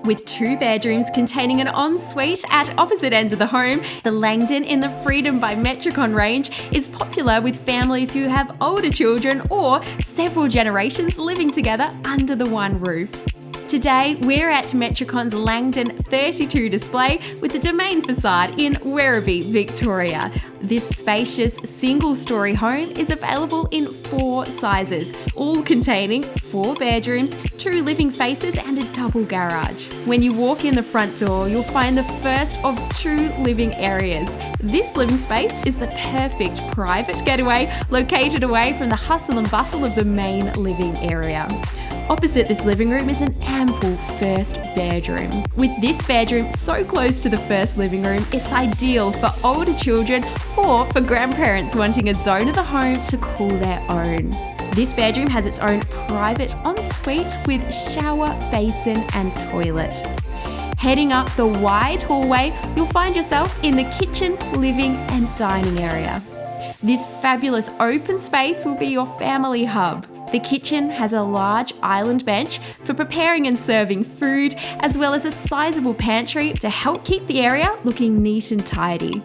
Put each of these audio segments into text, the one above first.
With 2 bedrooms containing an ensuite at opposite ends of the home, the Langdon in the Freedom by Metricon range is popular with families who have older children or several generations living together under the one roof. Today, we're at Metricon's Langdon 32 display with the domain facade in Werribee, Victoria. This spacious single-storey home is available in 4 sizes, all containing 4 bedrooms, 2 living spaces and a double garage. When you walk in the front door, you'll find the first of 2 living areas. This living space is the perfect private getaway, located away from the hustle and bustle of the main living area. Opposite this living room is an ample first bedroom. With this bedroom so close to the first living room, it's ideal for older children or for grandparents wanting a zone of the home to call their own. This bedroom has its own private ensuite with shower, basin and toilet. Heading up the wide hallway, you'll find yourself in the kitchen, living and dining area. This fabulous open space will be your family hub. The kitchen has a large island bench for preparing and serving food, as well as a sizable pantry to help keep the area looking neat and tidy.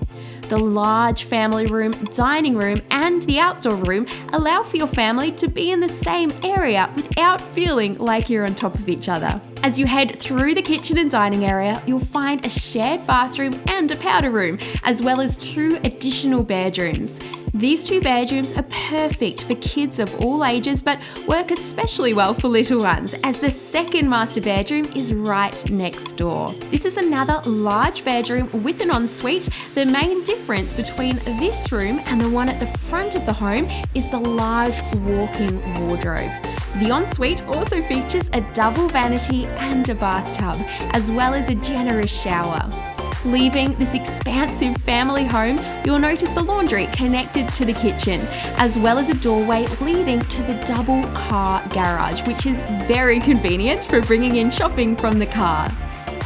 The large family room, dining room and the outdoor room allow for your family to be in the same area without feeling like you're on top of each other. As you head through the kitchen and dining area, you'll find a shared bathroom and a powder room, as well as 2 additional bedrooms. These 2 bedrooms are perfect for kids of all ages, but work especially well for little ones, as the second master bedroom is right next door. This is another large bedroom with an ensuite. The main difference between this room and the one at the front of the home is the large walk-in wardrobe. The ensuite also features a double vanity and a bathtub, as well as a generous shower. Leaving this expansive family home, you'll notice the laundry connected to the kitchen, as well as a doorway leading to the double car garage, which is very convenient for bringing in shopping from the car.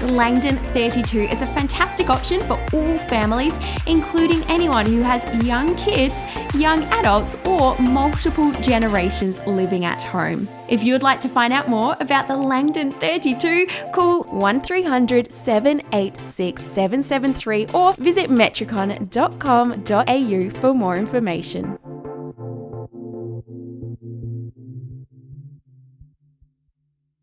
The Langdon 32 is a fantastic option for all families, including anyone who has young kids, young adults, or multiple generations living at home. If you would like to find out more about the Langdon 32, call 1300 786 773 or visit metricon.com.au for more information.